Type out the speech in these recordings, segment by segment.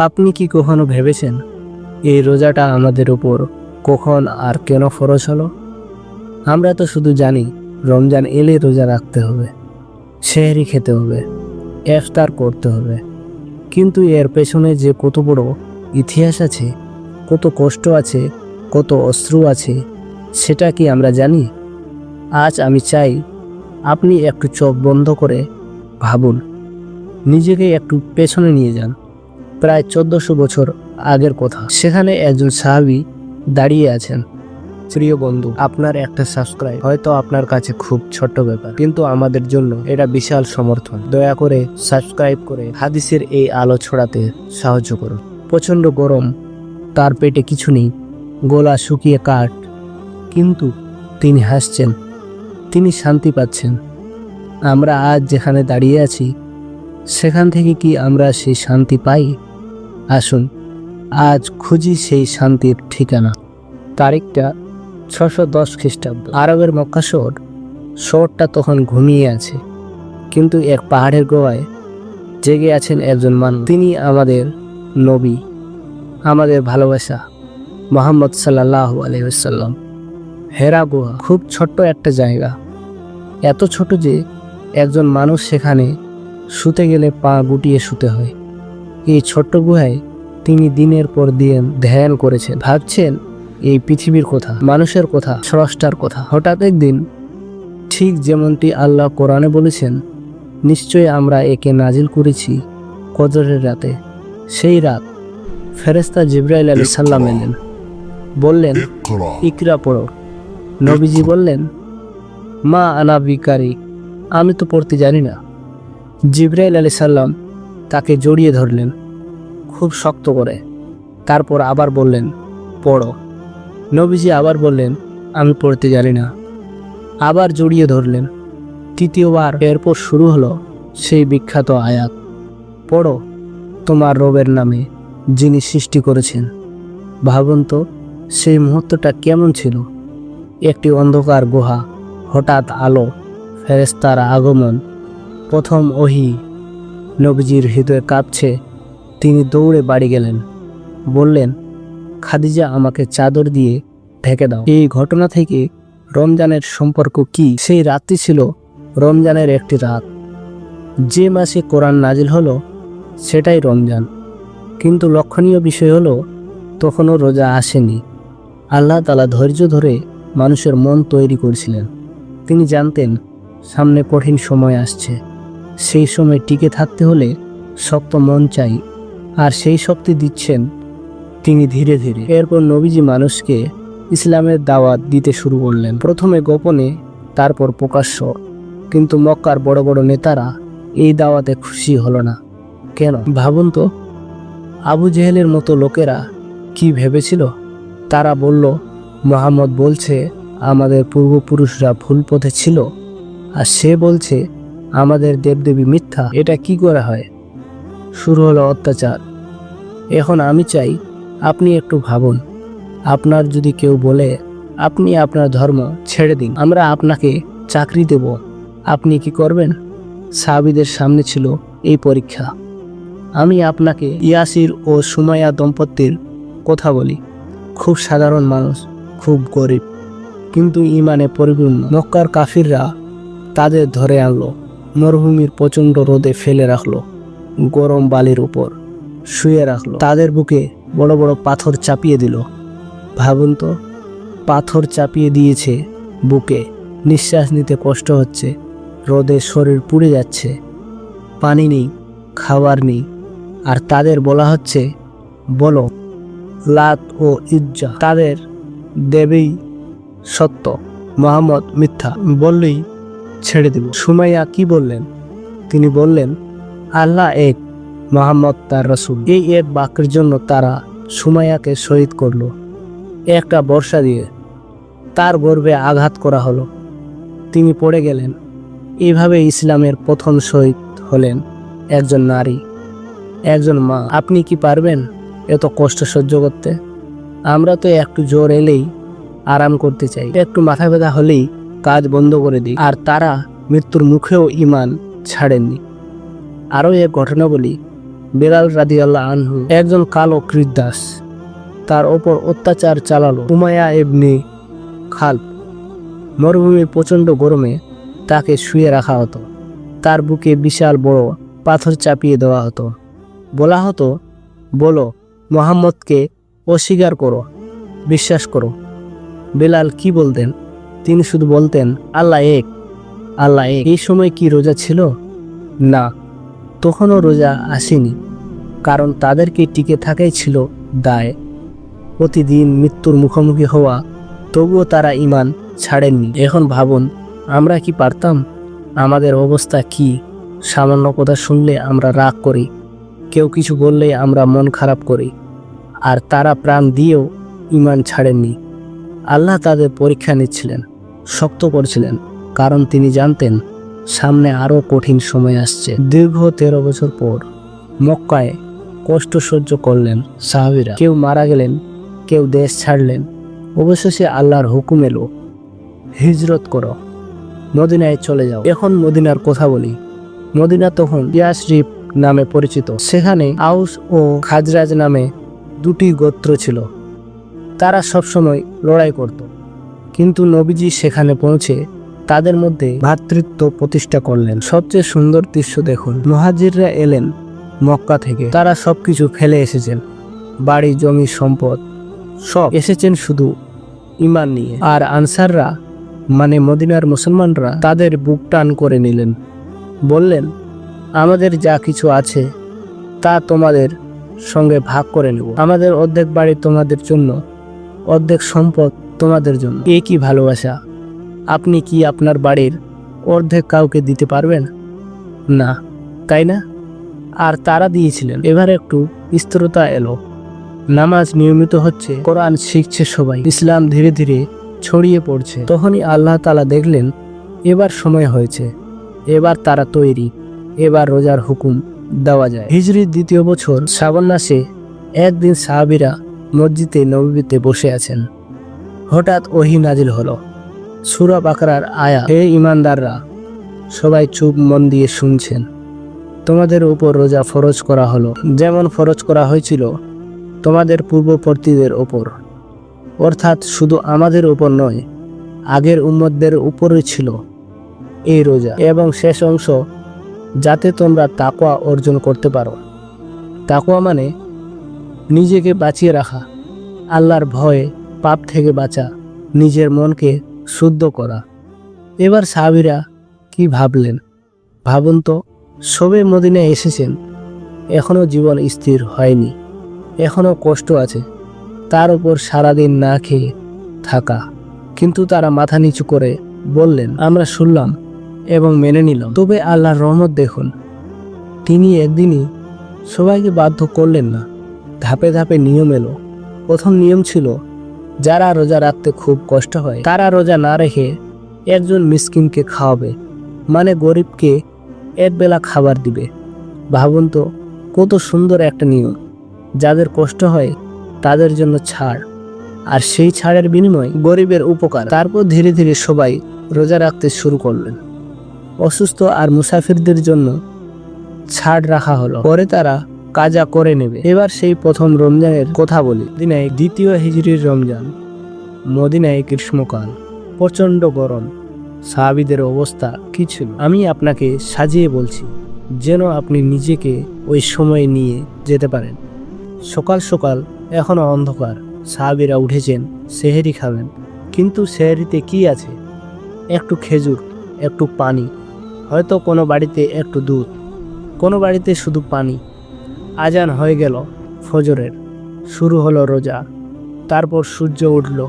আপনি কি কখনো ভেবেছেন এই রোজাটা আমাদের উপর কখন আর কেন ফরজ হলো? আমরা তো শুধু জানি রমজান এলে রোজা রাখতে হবে, সেহরি খেতে হবে, ইফতার করতে হবে, কিন্তু এর পেছনে যে কত বড় ইতিহাস আছে, কত কষ্ট আছে, কত অশ্রু আছে, সেটা কি আমরা জানি? আজ আমি চাই আপনি একটু চোখ বন্ধ করে ভাবুন, নিজেকে একটু পেছনে নিয়ে যান। প্রায় 1400 বছর আগের কথা। সেখানে একজন সাহাবী দাঁড়িয়ে আছেন। প্রিয় বন্ধু, আপনার একটা সাবস্ক্রাইব হয়তো আপনার কাছে খুব ছোট্ট ব্যাপার, কিন্তু আমাদের জন্য এটা বিশাল সমর্থন। দয়া করে সাবস্ক্রাইব করে হাদিসের এই আলো ছড়াতে সাহায্য করুন। প্রচণ্ড গরম, তার পেটে কিছু নেই, গলা শুকিয়ে কাঠ, কিন্তু তিনি হাসছেন, তিনি শান্তি পাচ্ছেন। আমরা আজ যেখানে দাঁড়িয়ে আছি, সেখান থেকে কি আমরা সেই শান্তি পাই? আসুন আজ খুঁজি সেই শান্তির ঠিকানা। তারিখটা 610 খ্রিস্টাব্দ। আরবের মক্কা শহরটা তখন ঘুমিয়ে আছে, কিন্তু এক পাহাড়ের গোড়ায় জেগে আছেন একজন মানুষ। তিনি আমাদের নবী, আমাদের ভালোবাসা, মুহাম্মদ সাল্লাল্লাহু আলাইহি ওয়াসাল্লাম। হেরা গুহা খুব ছোট্ট একটা জায়গা, এত ছোট যে একজন মানুষ সেখানে শুতে গেলে পা গুটিয়ে শুতে হয়। এই ছোট্ট গুহায় তিনি দিনের পর দিন ধ্যান করেছেন, ভাবছেন এই পৃথিবীর কথা, মানুষের কথা, স্রষ্টার কথা। হঠাৎ একদিন, ঠিক যেমনটি আল্লাহ কোরআনে বলেছেন, নিশ্চয়ই আমরা একে নাজিল করেছি কদরের রাতে। সেই রাত ফেরেশতা জিবরাইল আলাইহিস সালাম এলেন, বললেন, ইকরা পড়ো। নবীজি বললেন, মা আনা বিকারি, আমি তো পড়তে জানি না। জিবরাইল আলাইহিস সালাম তাকে জড়িয়ে ধরলেন খুব শক্ত করে, তারপর আবার বললেন, পড়ো। নবীজি আবার বললেন, আমি পড়তে জানি না। আবার জড়িয়ে ধরলেন তৃতীয়বার। এরপর শুরু হলো সেই বিখ্যাত আয়াত, পড়ো তোমার রবের নামে যিনি সৃষ্টি করেছেন। ভাবুন তো সেই মুহূর্তটা কেমন ছিল। একটি অন্ধকার গুহা, হঠাৎ আলো, ফেরেশতার আগমন, প্রথম ওহী। নবীজির হৃদয় কাঁপছে। তিনি দৌড়ে বাড়ি গেলেন, বললেন, খাদিজা আমাকে চাদর দিয়ে ঢেকে দাও। এই ঘটনা থেকে রমজানের সম্পর্ক কি? সেই রাতটি ছিল রমজানের একটি রাত। যে মাসে কোরআন নাজিল হলো সেটাই রমজান, কিন্তু লক্ষণীয় বিষয় হলো তখনও রোজা আসেনি। আল্লাহ তাআলা ধৈর্য ধরে মানুষের মন তৈরি করছিলেন। তিনি জানতেন সামনে কঠিন সময় আসছে, সেই সময় টিকে থাকতে হলে শক্ত মন চাই, আর সেই শক্তি দিচ্ছেন তিনি ধীরে ধীরে। এরপর নবীজি মানুষকে ইসলামের দাওয়াত দিতে শুরু করলেন, প্রথমে গোপনে, তারপর প্রকাশ্য। কিন্তু মক্কার বড় বড় নেতারা এই দাওয়াতে খুশি হলো না। কেন ভাবুন তো। আবু জেহেলের মতো লোকেরা কি ভেবেছিল? তারা বলল, মুহাম্মদ বলছে আমাদের পূর্বপুরুষরা ভুল পথে ছিল, আর সে বলছে আমাদের দেবদেবী মিথ্যা। এটা কি করে হয়? শুরু হলো অত্যাচার। এখন আমি চাই আপনি একটু ভাবুন, আপনার যদি কেউ বলে আপনি আপনার ধর্ম ছেড়ে দিন, আমরা আপনাকে চাকরি দেব, আপনি কি করবেন? সাহাবীদের সামনে ছিল এই পরীক্ষা। আমি আপনাকে ইয়াসির ও সুমাইয়া দম্পতির কথা বলি। খুব সাধারণ মানুষ, খুব গরিব, কিন্তু ঈমানে পরিপূর্ণ। মক্কার কাফিররা তাদের ধরে আনলো, মরুভূমির প্রচণ্ড রোদে ফেলে রাখলো, গরম বালির উপর শুয়ে রাখলো, তাদের বুকে বড় বড় পাথর চাপিয়ে দিল। ভাবুন তো, পাথর চাপিয়ে দিয়েছে বুকে, নিঃশ্বাস নিতে কষ্ট হচ্ছে, রোদে শরীর পুড়ে যাচ্ছে, পানি নেই, খাবার নেই, আর তাদের বলা হচ্ছে, বলো লাত ও ইজ্জা তাদের দেবী সত্য, মুহাম্মদ মিথ্যা, বললেই ছেড়ে দেব। সুমাইয়া কি বললেন? তিনি বললেন, আল্লাহ এক, মুহাম্মদ তার রাসূল। এই এক বাক্যের জন্য তারা সুমাইয়াকে শহীদ করলো একটা বর্ষা দিয়ে। তার গর্ভে আঘাত করা হলো, তিনি পড়ে গেলেন। এইভাবে ইসলামের প্রথম শহীদ হলেন একজন নারী, একজন মা। আপনি কি পারবেন এত কষ্ট সহ্য করতে? আমরা তো একটু জ্বর এলেই আরাম করতে চাই, একটু মাথা ব্যথা হলেই কাজ বন্ধ করে দিই, আর তারা মৃত্যুর মুখেও ঈমান ছাড়েননি। আরও এক ঘটনা বলি, বেলাল রাদিয়াল্লাহু আনহু একজন কালো কৃতদাস, তার ওপর অত্যাচার চালালো উমাইয়া ইবনে খালব। মরুভূমির প্রচণ্ড গরমে তাকে শুয়ে রাখা হতো, তার বুকে বিশাল বড় পাথর চাপিয়ে দেওয়া হতো। বলা হতো, বলো মুহাম্মদকে অস্বীকার করো, বিশ্বাস করো। বেলাল কি বলতেন? তিনি শুধু বলতেন, আল্লাহ এক, আল্লাহ এক। এই সময় কি রোজা ছিল? না, তখনও রোজা আসেনি, কারণ তাদেরকে টিকে থাকাই ছিল দায়। প্রতিদিন মৃত্যুর মুখোমুখি হওয়া, তবুও তারা ঈমান ছাড়েননি। এখন ভাবুন, আমরা কি পারতাম? আমাদের অবস্থা কি? সামান্য কথা শুনলে আমরা রাগ করি, কেউ কিছু বললে আমরা মন খারাপ করি, আর তারা প্রাণ দিয়েও ঈমান ছাড়েননি। আল্লাহ তাদের পরীক্ষা নিচ্ছিলেন, শক্ত করছিলেন, কারণ তিনি জানতেন সামনে আরও কঠিন সময় আসছে। দীর্ঘ 13 বছর পর মক্কায় কষ্ট সহ্য করলেন সাহাবীরা। কেউ মারা গেলেন, কেউ দেশ ছাড়লেন। অবশেষে আল্লাহর হুকুম এলো, হিজরত করো, মদিনায় চলে যাও। এখন মদিনার কথা বলি। মদিনা তখন ইয়াসরিব নামে পরিচিত। সেখানে আউস ও খাজরাজ নামে দুটি গোত্র ছিল। তারা সবসময় লড়াই করত, কিন্তু নবীজি সেখানে পৌঁছে তাদের মধ্যে ভ্রাতৃত্ব প্রতিষ্ঠা করলেন। সবচেয়ে সুন্দর দৃশ্য দেখুন, মুহাজিররা এলেন মক্কা থেকে। তারা সবকিছু ফেলে এসেছেন, বাড়ি, জমি, সম্পদ সব এসেছেন শুধু ঈমান নিয়ে। আর আনসাররা মানে মদিনার মুসলমানরা তাদের বুক টান করে নিলেন, বললেন, আমাদের যা কিছু আছে তা তোমাদের সঙ্গে ভাগ করে নেব। আমাদের অর্ধেক বাড়ি তোমাদের জন্য, অর্ধেক সম্পদ তোমাদের জন্য। এ কি ভালোবাসা! আপনি কি আপনার বাড়ির অর্ধেক কাউকে দিতে পারবেন না, তাই না? আর তারা দিয়েছিলেন। এবার একটু স্থিরতা এলো, নামাজ নিয়মিত হচ্ছে, কোরআন শিখছে সবাই, ইসলাম ধীরে ধীরে ছড়িয়ে পড়ছে। তখনই আল্লাহ তাআলা দেখলেন এবার সময় হয়েছে, এবার তারা তৈরি, এবার রোজার হুকুম দেওয়া যায়। হিজরির 2য় বছর শ্রাবণ মাসে একদিন সাহাবীরা মসজিদে নববীতে বসে আছেন। হঠাৎ ওহী নাজিল হলো, সূরা বাকারার আয়াত, হে ঈমানদাররা, সবাই চুপ মন দিয়ে শুনছেন। তোমাদের উপর রোজা ফরজ করা হলো, যেমন ফরজ করা হয়েছিল তোমাদের পূর্ববর্তীদের ওপর। অর্থাৎ শুধু আমাদের উপর নয়, আগের উম্মতদের উপরই ছিল এই রোজা। এবং শেষ অংশ, যাতে তোমরা তাকওয়া অর্জন করতে পারো। তাকওয়া মানে নিজেকে বাঁচিয়ে রাখা, আল্লাহর ভয়ে, পাপ থেকে বাঁচা, নিজের মনকে শুদ্ধ করা। এবার সাহাবীরা কি ভাবলেন? ভাবুন তো, সবে মদিনায় এসেছেন, এখনও জীবন স্থির হয়নি, এখনও কষ্ট আছে, তার উপর সারাদিন না খেয়ে থাকা। কিন্তু তারা মাথা নিচু করে বললেন, আমরা শুনলাম এবং মেনে নিলাম। তবে আল্লাহর রহমত দেখুন, তিনি একদিনই সবাইকে বাধ্য করলেন না, ধাপে ধাপে নিয়ম এলো। প্রথম নিয়ম ছিল, যারা রোজা রাখতে খুব কষ্ট হয় তারা রোজা না রেখে একজন মিসকিনকে খাওয়াবে, মানে গরিবকে একবেলা খাবার দিবে। ভাবুন তো, কত সুন্দর একটা নিয়ম। যাদের কষ্ট হয় তাদের জন্য ছাড়, আর সেই ছাড়ের বিনিময়ে গরিবের উপকার। তারপর ধীরে ধীরে সবাই রোজা রাখতে শুরু করলেন। অসুস্থ আর মুসাফিরদের জন্য ছাড় রাখা হলো, পরে তারা কাজা করে নেবে। এবার সেই প্রথম রমজানের কথা বলি। মদিনায় 2য় হিজরির রমজান। মদিনায় গ্রীষ্মকাল, প্রচণ্ড গরম। সাহাবীদের অবস্থা কি ছিল আমি আপনাকে সাজিয়ে বলছি, যেন আপনি নিজেকে ওই সময়ে নিয়ে যেতে পারেন। সকাল সকাল, এখনো অন্ধকার, সাহাবীরা উঠেছেন, সেহরি খাবেন। কিন্তু সেহরিতে কি আছে? একটু খেজুর, একটু পানি, হয়তো কোনো বাড়িতে একটু দুধ, কোনো বাড়িতে শুধু পানি। আজান হয়ে গেল ফজরের, শুরু হলো রোজা। তারপর সূর্য উঠল,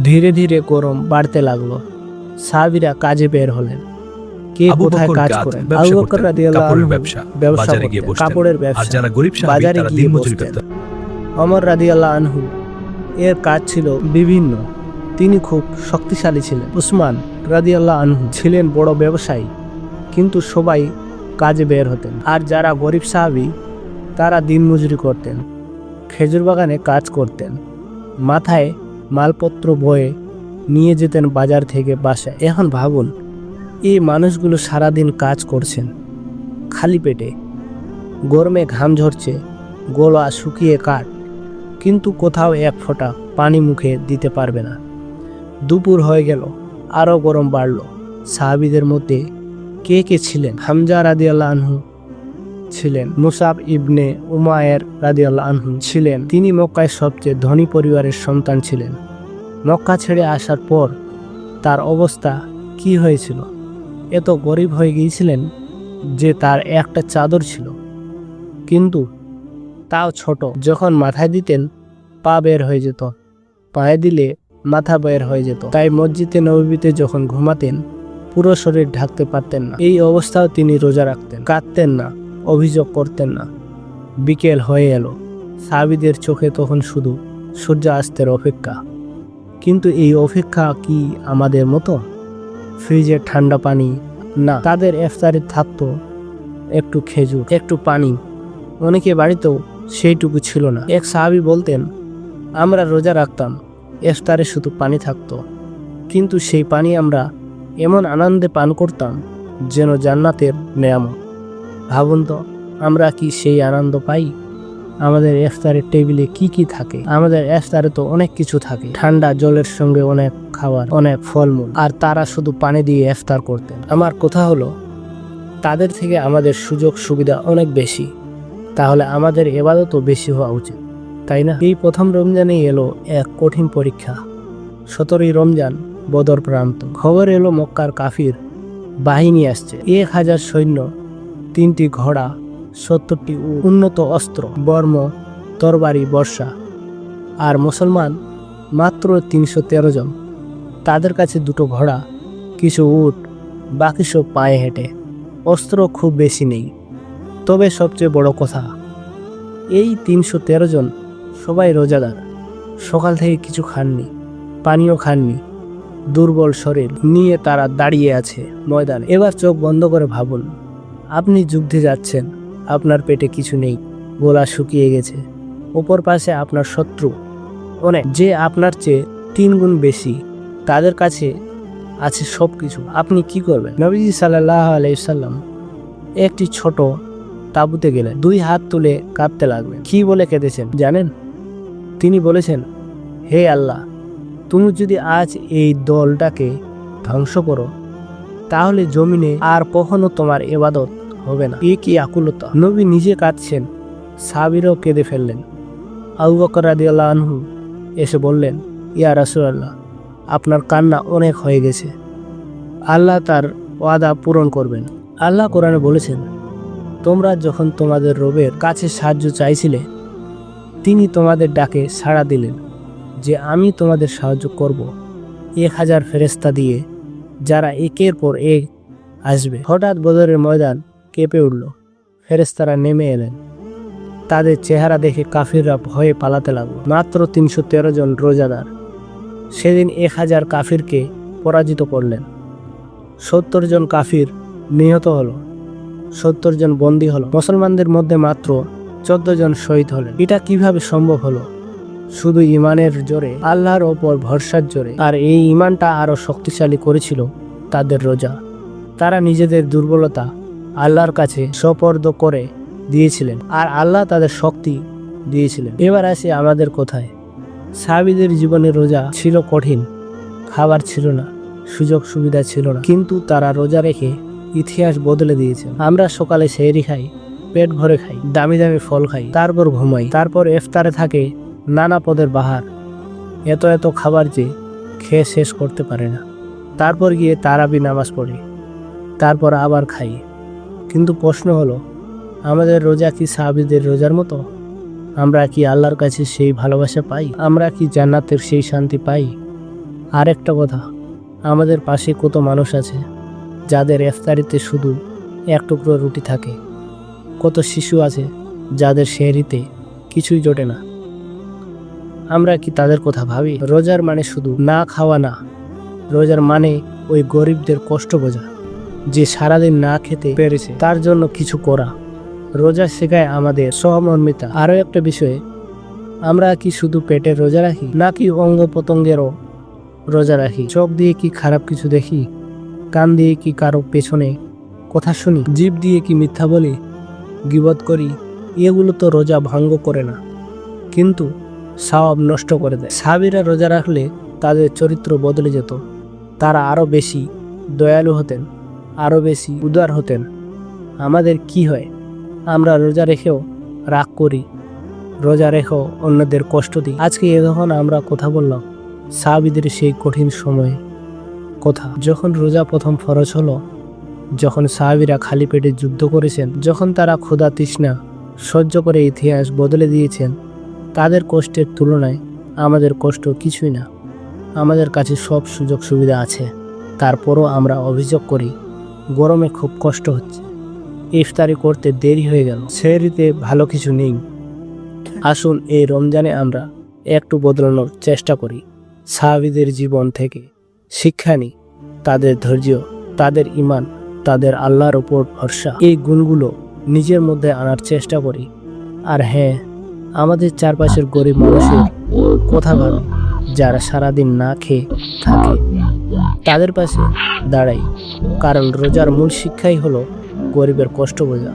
ধীরে ধীরে গরম বাড়তে লাগলো। সাহাবীরা কাজে বের হলেন। কে কোথায় কাজ করেন? আবু বকর রাদিয়াল্লাহু আনহু ব্যবসা করতেন, কাপড়ের ব্যবসা, বাজারে গিয়ে বসতেন। ওমর রাদিয়াল্লাহু আনহু এর কাজ ছিল বিভিন্ন, তিনি খুব শক্তিশালী ছিলেন। উসমান রাদিয়াল্লাহু আনহু ছিলেন বড় ব্যবসায়ী, কিন্তু সবাই কাজে বের হতেন। আর যারা গরিব সাহাবী, তারা দিনমজুরি করতেন, খেজুর বাগানে কাজ করতেন, মাথায় মালপত্র বয়ে নিয়ে যেতেন বাজার থেকে বাসায়। এখন ভাবুন, এই মানুষগুলো সারাদিন কাজ করছেন খালি পেটে, গরমে ঘাম ঝরছে, গলা শুকিয়ে কাঠ, কিন্তু কোথাও এক ফোঁটা পানি মুখে দিতে পারবে না। দুপুর হয়ে গেল, আরও গরম বাড়ল। সাহাবীদের মধ্যে কে কে ছিলেন? হামজা রাদিয়াল্লাহু আনহু ছিলেন, মুসাব ইবনে উমায়ের রাদিয়াল্লাহু আনহু ছিলেন। তিনি মক্কায় সবচেয়ে ধনী পরিবারের সন্তান ছিলেন। মক্কা ছেড়ে আসার পর তার অবস্থা কি হয়েছিল? এত গরিব হয়ে গিয়েছিলেন যে তার একটা চাদর ছিল, কিন্তু তাও ছোট। যখন মাথায় দিতেন পা বের হয়ে যেত, পায়ে দিলে মাথা বের হয়ে যেত। তাই মসজিদে নববীতে যখন ঘুমাতেন পুরো শরীর ঢাকতে পারতেন না। এই অবস্থাও তিনি রোজা রাখতেন, কাঁদতেন না, অভিযোগ করতেন না। বিকেল হয়ে এলো, সাহাবীদের চোখে তখন শুধু সূর্যাস্তের অপেক্ষা। কিন্তু এই অপেক্ষা কি আমাদের মতো? ফ্রিজের ঠান্ডা পানি না, তাদের ইফতারে থাকতো একটু খেজুর, একটু পানি। অনেকে বাড়িতেও সেইটুকু ছিল না। এক সাহাবী বলতেন, আমরা রোজা রাখতাম, ইফতারে শুধু পানি থাকতো, কিন্তু সেই পানি আমরা এমন আনন্দে পান করতাম যেন জান্নাতের নেয়ামত। ভাবুন তো, আমরা কি সেই আনন্দ পাই? আমাদের ইফতারের টেবিলে কি কি থাকে? আমাদের ইফতারে তো অনেক কিছু থাকে, ঠান্ডা জলের সঙ্গে অনেক খাবার, অনেক ফলমূল, আর তারা শুধু পানি দিয়ে ইফতার করতেন। আমার কথা হলো, তাদের থেকে আমাদের সুযোগ সুবিধা অনেক বেশি, তাহলে আমাদের ইবাদতও বেশি হওয়া উচিত, তাই না? এই প্রথম রমজানে এলো এক কঠিন পরীক্ষা। 17ই রমজান, বদর প্রান্ত। খবর এলো মক্কার কাফির বাহিনী আসছে। 1000 সৈন্য, 3টি ঘোড়া, 70টি উন্নত অস্ত্র, বর্ম, তরবারি, বর্ষা। আর মুসলমান মাত্র 313 জন। তাদের কাছে 2টো ঘোড়া, কিছু উট, বাকি সব পায়ে হেঁটে। অস্ত্র খুব বেশি নেই। তবে সবচেয়ে বড় কথা, এই 313 জন সবাই রোজাদার। সকাল থেকে কিছু খাননি, পানিও খাননি। দুর্বল শরীর নিয়ে তারা দাঁড়িয়ে আছে ময়দানে। এবার চোখ বন্ধ করে ভাবুন, আপনি যুদ্ধে যাচ্ছেন, আপনার পেটে কিছু নেই, গলা শুকিয়ে গেছে। অপর পাশে আপনার শত্রু অনেক, যে আপনার চেয়ে 3 গুণ বেশি, তাদের কাছে আছে সব কিছু। আপনি কি করবেন? নবীজি সাল্লাল্লাহু আলাইহি সাল্লাম একটি ছোট তাঁবুতে গেলেন, 2 হাত তুলে কাঁদতে লাগলেন। কি বলে কেঁদেছেন জানেন? তিনি বলেছেন, হে আল্লাহ, তুমি যদি আজ এই দলটাকে ধ্বংস করো, তাহলে জমিনে আর কখনো তোমার ইবাদত হবে না। এ কি আকুলতা! নবী নিজে কাঁদছেন, সাহাবীরাও কেঁদে ফেললেন। আবু বকর রাদিয়াল্লাহু আনহু এসে বললেন, ইয়া রাসূলুল্লাহ, আপনার কান্না অনেক হয়ে গেছে, আল্লাহ তার ওয়াদা পূরণ করবেন। আল্লাহ কোরআনে বলেছেন, তোমরা যখন তোমাদের রবের কাছে সাহায্য চাইছিলে, তিনি তোমাদের ডাকে সাড়া দিলেন যে আমি তোমাদের সাহায্য করব 1000 ফেরেশতা দিয়ে, যারা একের পর এক আসবে। হঠাৎ বদরের ময়দান কেঁপে উঠল। ফেরেশতারা নেমে এলেন। তাদের চেহারা দেখে কাফিররা ভয়ে পালাতে লাগলো। মাত্র 313 জন রোজাদার সেদিন 1000 কাফিরকে পরাজিত করলেন। 70 জন কাফির নিহত হলো, 70 জন বন্দী হলো। মুসলমানদের মধ্যে মাত্র 14 জন শহীদ হলেন। এটা কিভাবে সম্ভব হলো? শুধু ইমানের জোরে, আল্লাহর ওপর ভরসার জোরে। আর এই ইমানটা আরো শক্তিশালী করেছিল তাদের রোজা। তারা নিজেদের দুর্বলতা আল্লাহর কাছে সোপর্দ করে দিয়েছিলেন, আর আল্লাহ তাদের শক্তি দিয়েছিলেন। এবার আসি আমাদের কোথায়। সাহাবীদের জীবনে রোজা ছিল কঠিন, খাবার ছিল না, সুযোগ সুবিধা ছিল না, কিন্তু তারা রোজা রেখে ইতিহাস বদলে দিয়েছেন। আমরা সকালে সেহরি খাই, পেট ভরে খাই, দামি দামি ফল খাই, তারপর ঘুমাই, তারপর ইফতারে থাকে নানা পদের বাহার, এত এত খাবার যে খেয়ে শেষ করতে পারে না। তারপর গিয়ে তারাবি নামাজ পড়ি, তারপর আবার খাই। কিন্তু প্রশ্ন হলো, আমাদের রোজা কি সাহাবীদের রোজার মতো? আমরা কি আল্লাহর কাছে সেই ভালোবাসা পাই? আমরা কি জান্নাতের সেই শান্তি পাই? আর একটা কথা, আমাদের পাশে কত মানুষ আছে যাদের ইফতারিতে শুধু এক টুকরো রুটি থাকে। কত শিশু আছে যাদের সেহরিতে কিছুই জোটে না। আমরা কি তাদের কথা ভাবি? রোজার মানে শুধু না খাওয়া না, রোজার মানে ওই গরিবদের কষ্ট বোঝা, যে সারাদিন না খেতে পেরেছে, তার জন্য কিছু করা। রোজা শেখায় আমাদের সহমর্মিতা। আরও একটা বিষয়, আমরা কি শুধু পেটের রোজা রাখি, নাকি অঙ্গ প্রত্যঙ্গেরও রোজা রাখি? চোখ দিয়ে কি খারাপ কিছু দেখি? কান দিয়ে কি কারো পেছনে কথা শুনি? জিভ দিয়ে কি মিথ্যা বলি? গীবত করি, এগুলো তো রোজা ভঙ্গ করে না, কিন্তু সওয়াব নষ্ট করে দেয়। সাহাবীরা রোজা রাখলে তাদের চরিত্র বদলে যেত। তারা আরও বেশি দয়ালু হতেন, আরও বেশি উদার হতেন। আমাদের কি হয়? আমরা রোজা রেখেও রাগ করি, রোজা রেখেও অন্যদের কষ্ট দিই। আজকে যখন আমরা কথা বললাম সাহাবীদের সেই কঠিন সময়ে কথা, যখন রোজা প্রথম ফরজ হলো, যখন সাহাবীরা খালি পেটে যুদ্ধ করেছেন, যখন তারা ক্ষুধা তৃষ্ণা সহ্য করে ইতিহাস বদলে দিয়েছেন, তাদের কষ্টের তুলনায় আমাদের কষ্ট কিছুই না। আমাদের কাছে সব সুযোগ সুবিধা আছে, তারপরও আমরা অভিযোগ করি গরমে খুব কষ্ট হচ্ছে, ইফতারি করতে দেরি হয়ে গেল, সেহরিতে ভালো কিছু নেই। আসুন এই রমজানে আমরা একটু বদলানোর চেষ্টা করি, সাহাবীদের জীবন থেকে শিক্ষা নিই, তাদের ধৈর্য, তাদের ঈমান, তাদের আল্লাহর উপর ভরসা, এই গুণগুলো নিজের মধ্যে আনার চেষ্টা করি। আর হ্যাঁ, আমাদের চারপাশের গরিব মানুষের কথা ভাবি, যারা সারাদিন না খেয়ে থাকে, তাদের পাশে দাঁড়াই, কারণ রোজার মূল শিক্ষাই হলো গরিবের কষ্ট বোঝা।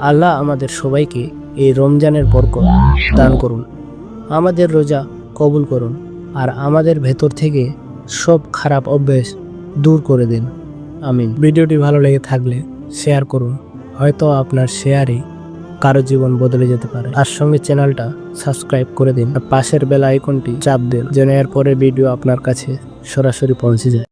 আল্লাহ আমাদের সবাইকে এই রমজানের বরকত দান করুন, আমাদের রোজা কবুল করুন, আর আমাদের ভেতর থেকে সব খারাপ অভ্যাস দূর করে দিন। আমিন। ভিডিওটি ভালো লেগে থাকলে শেয়ার করুন, হয়তো আপনার শেয়ারে কারো জীবন বদলে যেতে পারে। আর সঙ্গে চ্যানেলটা সাবস্ক্রাইব করে দিন, আর পাশের বেল আইকনটি চাপ দিন, যেন এর পরে ভিডিও আপনার কাছে সরাসরি পৌঁছে যায়।